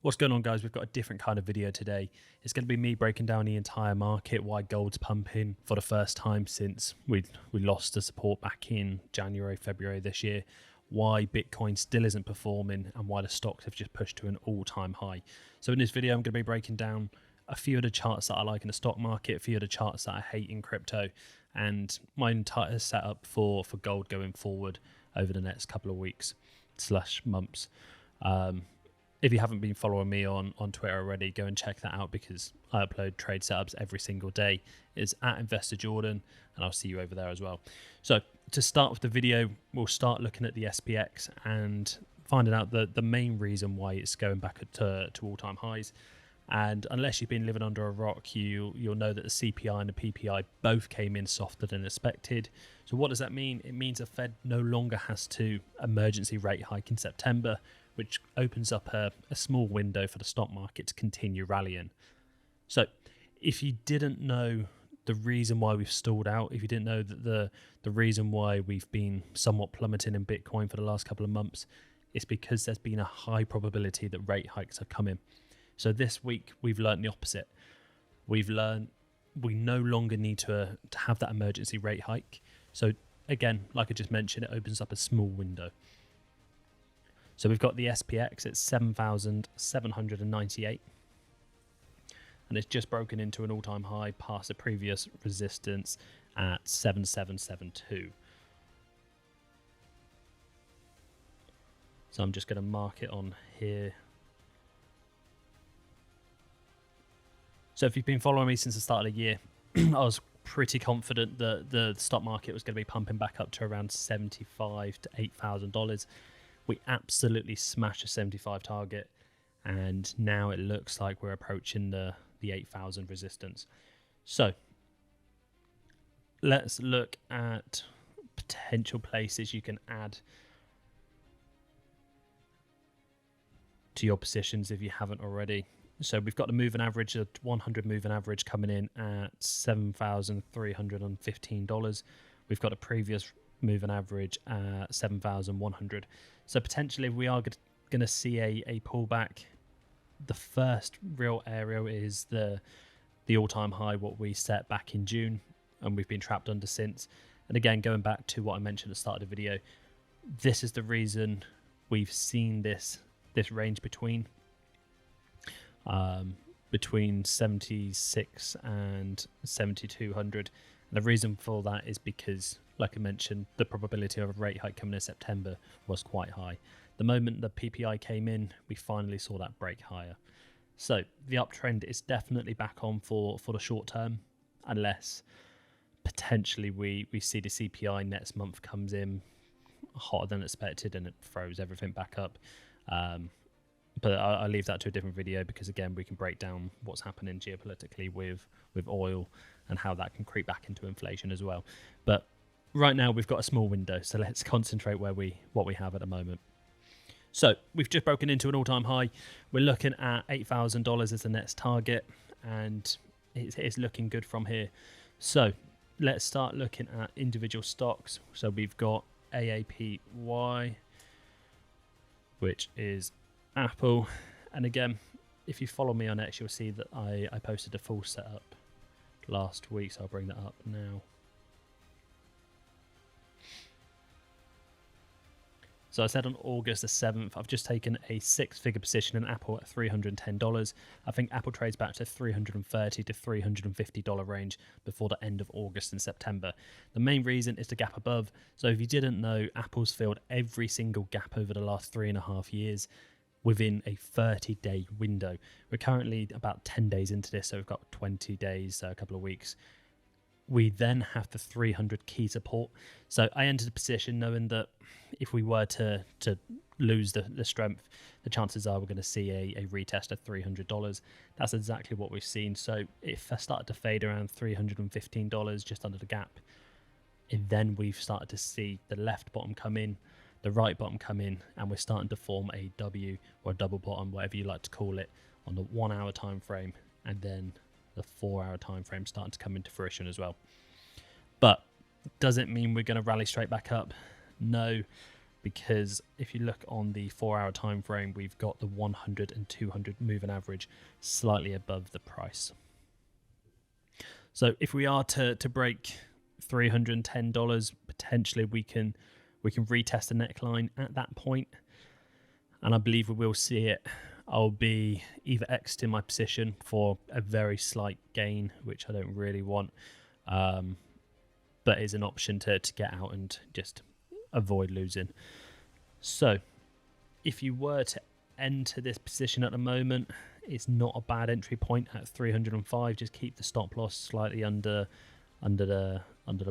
What's going on, guys? We've got a different kind of video today. It's going to be me breaking down the entire market, why gold's pumping for the first time since we lost the support back in January, February this year, why Bitcoin still isn't performing, and why the stocks have just pushed to an all-time high. So in this video, I'm going to be breaking down a few of the charts that I like in the stock market, a few of the charts that I hate in crypto, and my entire setup for gold going forward over the next couple of weeks / months. If you haven't been following me on Twitter already, go and check that out because I upload trade setups every single day. It's at 𝗬𝗧𝗪𝗧𝗪𝗧, and I'll see you over there as well. So to start with the video, we'll start looking at the SPX and finding out the main reason why it's going back to all-time highs. And unless you've been living under a rock, you'll know that the CPI and the PPI both came in softer than expected. So what does that mean? It means the Fed no longer has to emergency rate hike in September, which opens up a small window for the stock market to continue rallying. So if you didn't know the reason why we've stalled out, if you didn't know that the reason why we've been somewhat plummeting in Bitcoin for the last couple of months, it's because there's been a high probability that rate hikes are coming. So this week we've learned the opposite. We've learned we no longer need to have that emergency rate hike. So again, like I just mentioned, it opens up a small window. So we've got the SPX at 7,798, and it's just broken into an all-time high past the previous resistance at 7,772. So I'm just going to mark it on here. So if you've been following me since the start of the year, I was pretty confident that the stock market was going to be pumping back up to around $75,000 to $8,000. We absolutely smashed a 75 target, and now it looks like we're approaching the 8,000 resistance. So let's look at potential places you can add to your positions if you haven't already. So we've got the moving average, the 100 moving average coming in at $7,315. We've got a previous moving average at 7,100. So potentially we are going to see a pullback. The first real area is the all-time high, what we set back in June, and we've been trapped under since. And again, going back to what I mentioned at the start of the video, this is the reason we've seen this range between 76 and 7,200. And the reason for that is because, like I mentioned, the probability of a rate hike coming in September was quite high. The moment the PPI came in, we finally saw that break higher. So the uptrend is definitely back on for the short term, unless potentially we see the CPI next month comes in hotter than expected and it throws everything back up. But I'll leave that to a different video because, again, we can break down what's happening geopolitically with oil and how that can creep back into inflation as well. But right now we've got a small window, so let's concentrate what we have at the moment. So we've just broken into an all-time high. We're looking at $8,000 as the next target, and it's looking good from here. So let's start looking at individual stocks. So we've got AAPY, which is Apple, and again, if you follow me on X, you'll see that I posted a full setup last week, so I'll bring that up now. So I said on August the 7th, I've just taken a 6-figure position in Apple at $310. I think Apple trades back to $330 to $350 range before the end of August and September. The main reason is the gap above. So if you didn't know, Apple's filled every single gap over the last 3.5 years within a 30-day window. We're currently about 10 days into this, so we've got 20 days, a couple of weeks. We then have the 300 key support. So I entered the position knowing that if we were to lose the strength, the chances are we're going to see a retest of $300. That's exactly what we've seen. So if I started to fade around $315, just under the gap, and then we've started to see the left bottom come in, the right bottom come in, and we're starting to form a W or a double bottom, whatever you like to call it, on the 1 hour time frame, and then the 4 hour time frame starting to come into fruition as well. But does it mean we're going to rally straight back up? No. because if you look on the 4-hour time frame, we've got the 100 and 200 moving average slightly above the price. So if we are to break $310, potentially we can retest the neckline at that point, and I believe we will see it. I'll be either exiting my position for a very slight gain, which I don't really want, but is an option to get out and just avoid losing. So if you were to enter this position at the moment, it's not a bad entry point at 305. Just keep the stop loss slightly under the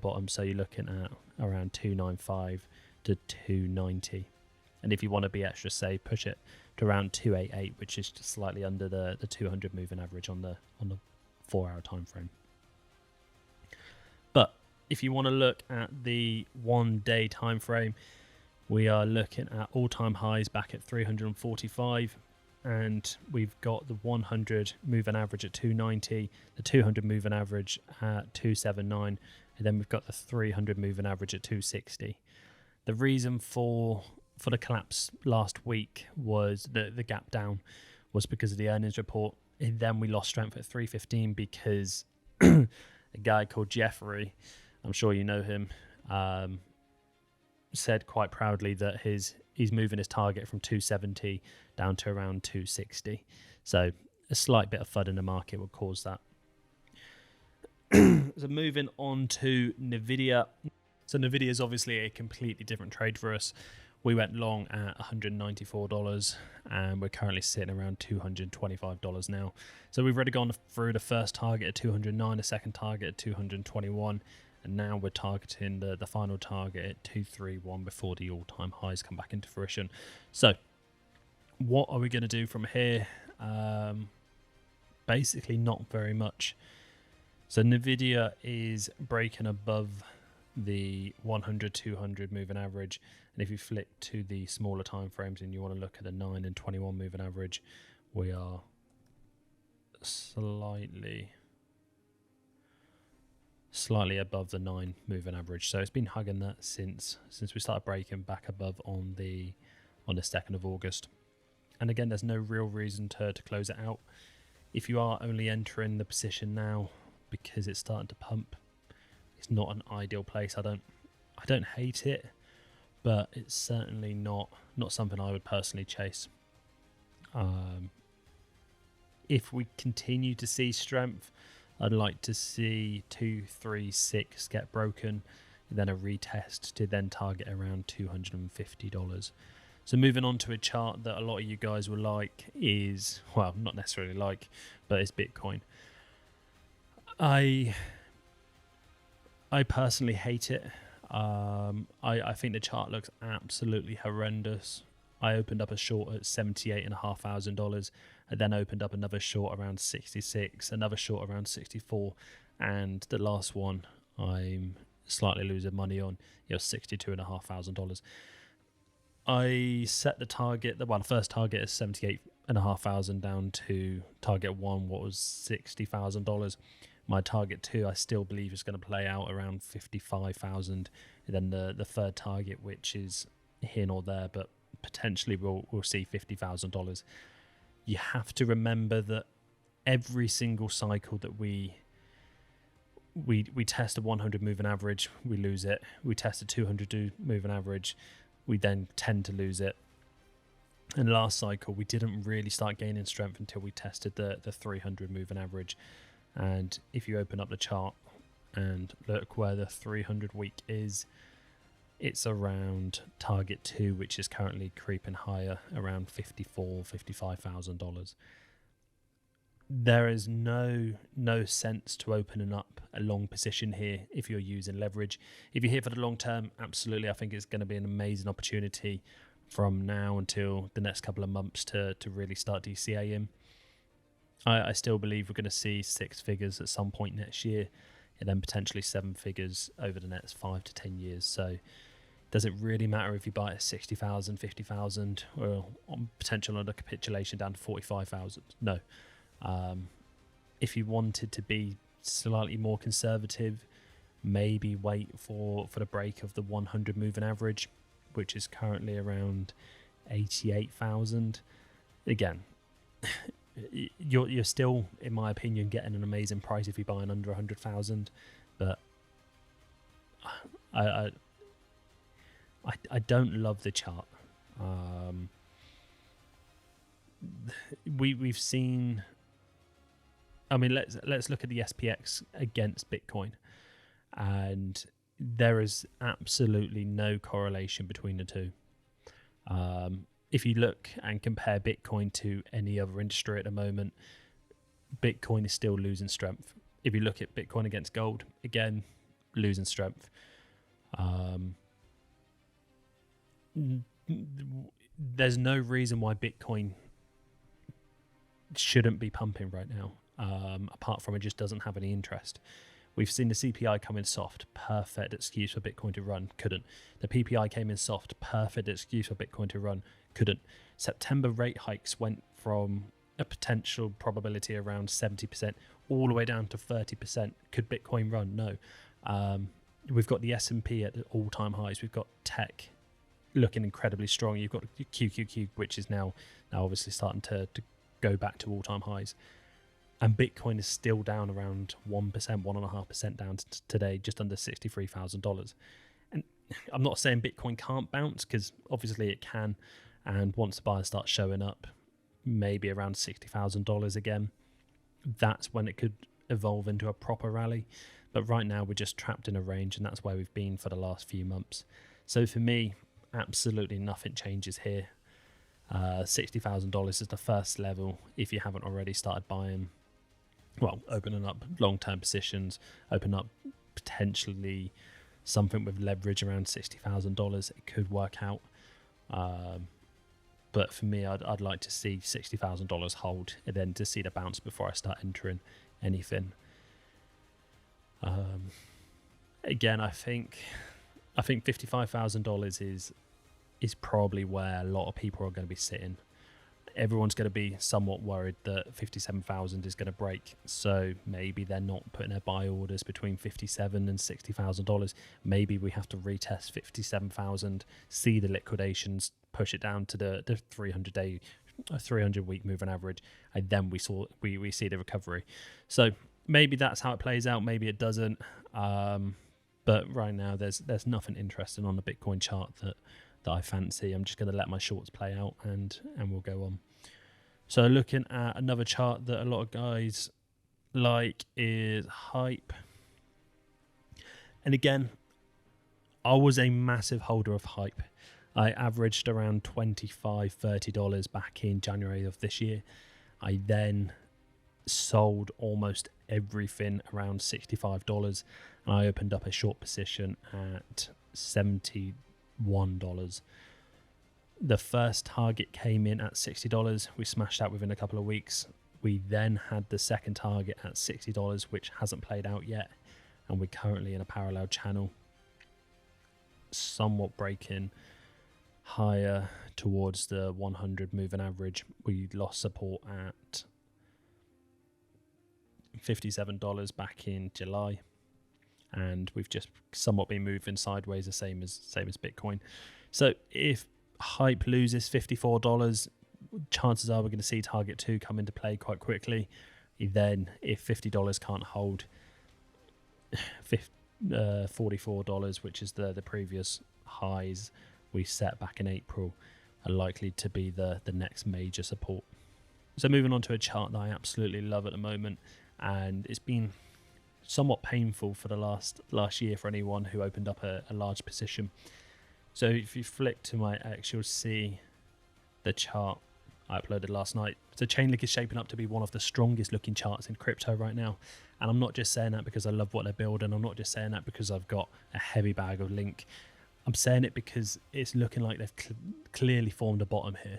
bottom, so you're looking at around 295 to 290. And if you want to be extra safe, push it to around 288, which is just slightly under the 200 moving average on the 4-hour time frame. But if you want to look at the 1-day time frame, we are looking at all-time highs back at 345, and we've got the 100 moving average at 290, the 200 moving average at 279, and then we've got the 300 moving average at 260. The reason for the collapse last week was the gap down was because of the earnings report, and then we lost strength at 315 because a guy called Jeffrey, I'm sure you know him, said quite proudly that he's moving his target from 270 down to around 260. So a slight bit of FUD in the market would cause that. So moving on to Nvidia. So Nvidia is obviously a completely different trade for us. We went long at $194 and we're currently sitting around $225 now. So we've already gone through the first target at 209, the second target at 221, and now we're targeting the final target at 231 before the all-time highs come back into fruition. So what are we going to do from here? Basically not very much. So Nvidia is breaking above the 100, 200 moving average, and if you flick to the smaller time frames and you want to look at the 9 and 21 moving average, we are slightly above the 9 moving average. So it's been hugging that since we started breaking back above on the 2nd of August. And again, there's no real reason to close it out. If you are only entering the position now because it's starting to pump, it's not an ideal place. I don't hate it, but it's certainly not something I would personally chase. If we continue to see strength, I'd like to see 236 get broken, then a retest to then target around $250. So moving on to a chart that a lot of you guys will like is, well, not necessarily like, but it's Bitcoin. I personally hate it. I think the chart looks absolutely horrendous. I opened up a short at $78,500, and then opened up another short around 66, another short around 64, and the last one I'm slightly losing money on. It was $62,500. I set the target, the first target is $78,500 down to target 1, what was $60,000. My target 2, I still believe is going to play out around 55,000, and then the third target, which is here nor there, but potentially we'll see $50,000. You have to remember that every single cycle that we test a 100 moving average, we lose it. We test a 200 moving average, we then tend to lose it. And last cycle, we didn't really start gaining strength until we tested the 300 moving average. And if you open up the chart and look where the 300 week is, it's around target 2, which is currently creeping higher, around $55,000. There is no sense to opening up a long position here if you're using leverage. If you're here for the long term, absolutely, I think it's going to be an amazing opportunity from now until the next couple of months to really start DCAing. I still believe we're going to see 6 figures at some point next year, and then potentially 7 figures over the next 5 to 10 years. So does it really matter if you buy it at 60,000, 50,000, or on potential on a capitulation down to 45,000? No. If you wanted to be slightly more conservative, maybe wait for the break of the 100 moving average, which is currently around 88,000. Again, you're still, in my opinion, getting an amazing price if you're buying under 100,000, but I don't love the chart. We've seen. I mean, let's look at the SPX against Bitcoin, and there is absolutely no correlation between the two. If you look and compare Bitcoin to any other industry at the moment, Bitcoin is still losing strength. If you look at Bitcoin against gold, again, losing strength. There's no reason why Bitcoin shouldn't be pumping right now, apart from it just doesn't have any interest. We've seen the CPI come in soft, perfect excuse for Bitcoin to run, couldn't. The PPI came in soft, perfect excuse for Bitcoin to run, couldn't. September rate hikes went from a potential probability around 70% all the way down to 30%. Could Bitcoin run? No. We've got the S&P at all-time highs. We've got tech looking incredibly strong. You've got QQQ, which is now obviously starting to go back to all-time highs. And Bitcoin is still down around 1%, 1.5% down today, just under $63,000. And I'm not saying Bitcoin can't bounce, because obviously it can. And once the buyers start showing up, maybe around $60,000 again, that's when it could evolve into a proper rally. But right now we're just trapped in a range, and that's where we've been for the last few months. So for me, absolutely nothing changes here. $60,000 is the first level if you haven't already started buying. Well, opening up long-term positions, open up potentially something with leverage around $60,000. It could work out. But for me, I'd like to see $60,000 hold, and then to see the bounce before I start entering anything. Again, I think $55,000 is probably where a lot of people are going to be sitting. Everyone's going to be somewhat worried that 57,000 is going to break, so maybe they're not putting their buy orders between $57,000 and $60,000. Maybe we have to retest 57,000, see the liquidations, push it down to the 300-week moving average, and then we see the recovery. So maybe that's how it plays out. Maybe it doesn't. But right now, there's nothing interesting on the Bitcoin chart that I fancy. I'm just going to let my shorts play out, and we'll go on. So looking at another chart that a lot of guys like is Hype. And again, I was a massive holder of Hype. I averaged around $25, $30 back in January of this year. I then sold almost everything around $65, and I opened up a short position at $71. The first target came in at $60. We smashed that within a couple of weeks. We then had the second target at $60, which hasn't played out yet, and we're currently in a parallel channel, somewhat breaking higher towards the 100 moving average. We lost support at $57 back in July, and we've just somewhat been moving sideways, the same as Bitcoin. So if Hype loses $54, chances are we're going to see target 2 come into play quite quickly. Then if $50 can't hold, $44, which is the previous highs we set back in April, are likely to be the next major support. So moving on to a chart that I absolutely love at the moment, and it's been somewhat painful for the last year for anyone who opened up a large position. So if you flick to my X, you'll see the chart I uploaded last night. So Chainlink is shaping up to be one of the strongest looking charts in crypto right now. And I'm not just saying that because I love what they're building. I'm not just saying that because I've got a heavy bag of Link. I'm saying it because it's looking like they've clearly formed a bottom here.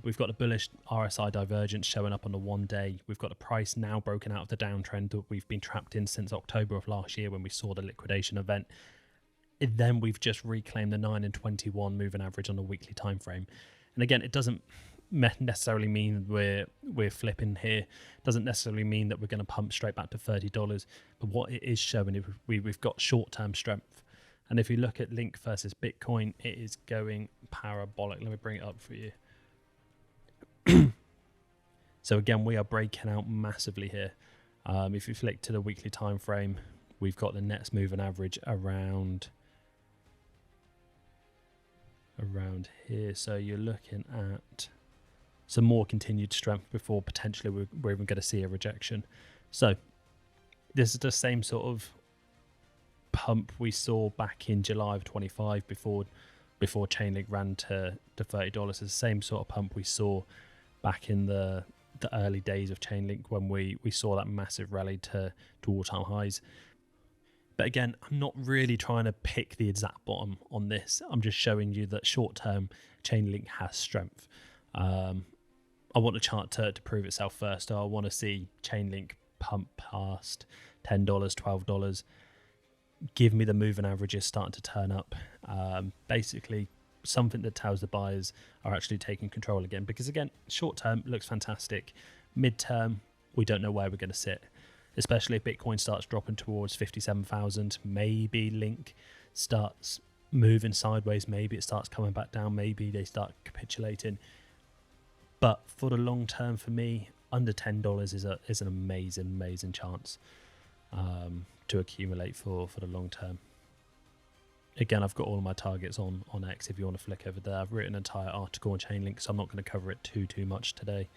We've got a bullish RSI divergence showing up on the 1 day. We've got the price now broken out of the downtrend that we've been trapped in since October of last year when we saw the liquidation event. Then we've just reclaimed the 9 and 21 moving average on the weekly time frame. And again, it doesn't necessarily mean we're flipping here. It doesn't necessarily mean that we're going to pump straight back to $30. But what it is showing is we've got short-term strength. And if you look at Link versus Bitcoin, it is going parabolic. Let me bring it up for you. So again, we are breaking out massively here. If you flick to the weekly time frame, we've got the next moving average around here. So you're looking at some more continued strength before potentially we're even going to see a rejection. So this is the same sort of pump we saw back in July of 25 before Chainlink ran to $30. It's the same sort of pump we saw back in the early days of Chainlink when we saw that massive rally to all-time highs. But again, I'm not really trying to pick the exact bottom on this. I'm just showing you that short-term Chainlink has strength. I want the chart to prove itself first. I want to see Chainlink pump past $10, $12. Give me the moving averages starting to turn up. Basically, something that tells the buyers are actually taking control again. Because again, short-term looks fantastic. Mid-term, we don't know where we're going to sit. Especially if Bitcoin starts dropping towards 57,000, maybe Link starts moving sideways, maybe it starts coming back down, maybe they start capitulating. But for the long term, for me, under $10 is an amazing chance to accumulate for the long term. Again, I've got all of my targets on X if you want to flick over there. I've written an entire article on Chainlink, so I'm not going to cover it too much today.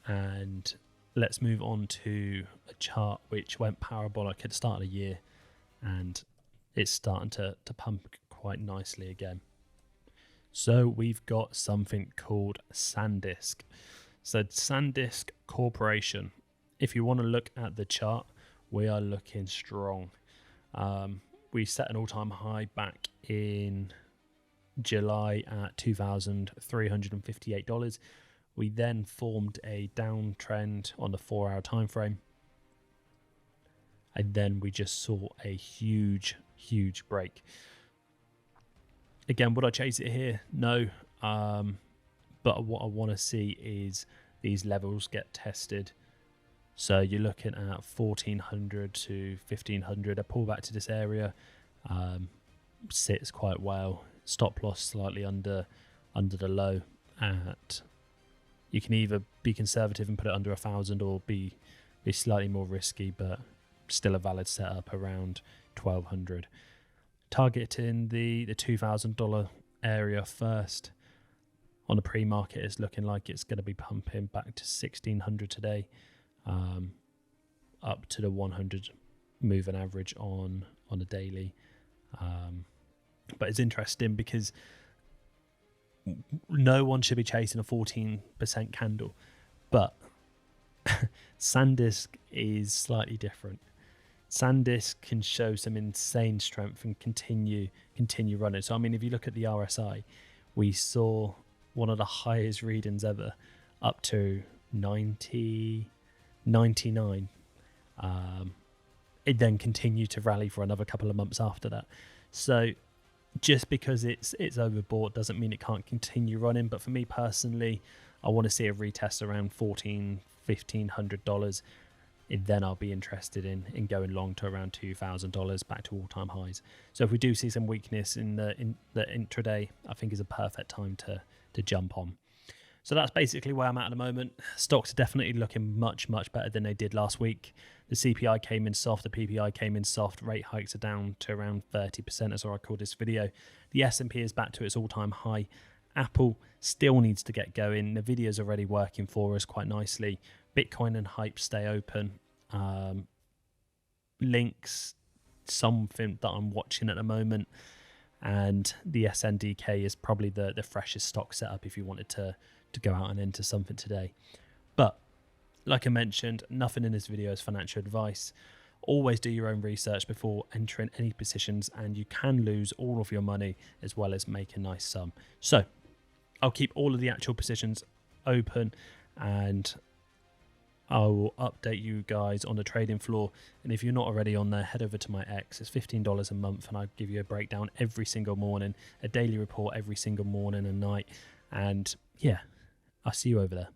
And let's move on to a chart which went parabolic at the start of the year, and it's starting to pump quite nicely again. So we've got something called SanDisk. So SanDisk Corporation. If you want to look at the chart, we are looking strong. We set an all-time high back in July at $2,358. We then formed a downtrend on the 4-hour time frame, and then we just saw a huge break. Again, would I chase it here? No. But what I want to see is these levels get tested. So you're looking at 1400 to 1500. A pullback to this area sits quite well. Stop loss slightly under the low. At you can either be conservative and put it under 1,000 or be slightly more risky, but still a valid setup around 1,200. Targeting the $2,000 area first. On the pre-market, it's looking like it's going to be pumping back to 1,600 today, up to the 100 moving average on a daily. But it's interesting because no one should be chasing a 14% candle, but SanDisk is slightly different. SanDisk can show some insane strength and continue running. So I mean, if you look at the RSI, we saw one of the highest readings ever, up to 99. It then continued to rally for another couple of months after that. So just because it's overbought doesn't mean it can't continue running. But for me personally, I want to see a retest around $1,500. Then I'll be interested in going long to around $2,000, back to all-time highs. So if we do see some weakness in the intraday, I think is a perfect time to jump on. So that's basically where I'm at the moment. Stocks are definitely looking much better than they did last week. The CPI came in soft, the PPI came in soft. Rate hikes are down to around 30% as I record this video. The S&P is back to its all-time high. Apple still needs to get going. Nvidia is already working for us quite nicely. Bitcoin and hype stay open. Links, something that I'm watching at the moment. And the SNDK is probably the freshest stock setup if you wanted to go out and enter something today. But like I mentioned, nothing in this video is financial advice. Always do your own research before entering any positions, and you can lose all of your money as well as make a nice sum. So I'll keep all of the actual positions open, and I will update you guys on the trading floor. And if you're not already on there, head over to my X. It's $15 a month, and I give you a breakdown every single morning, a daily report every single morning and night. And yeah, I'll see you over there.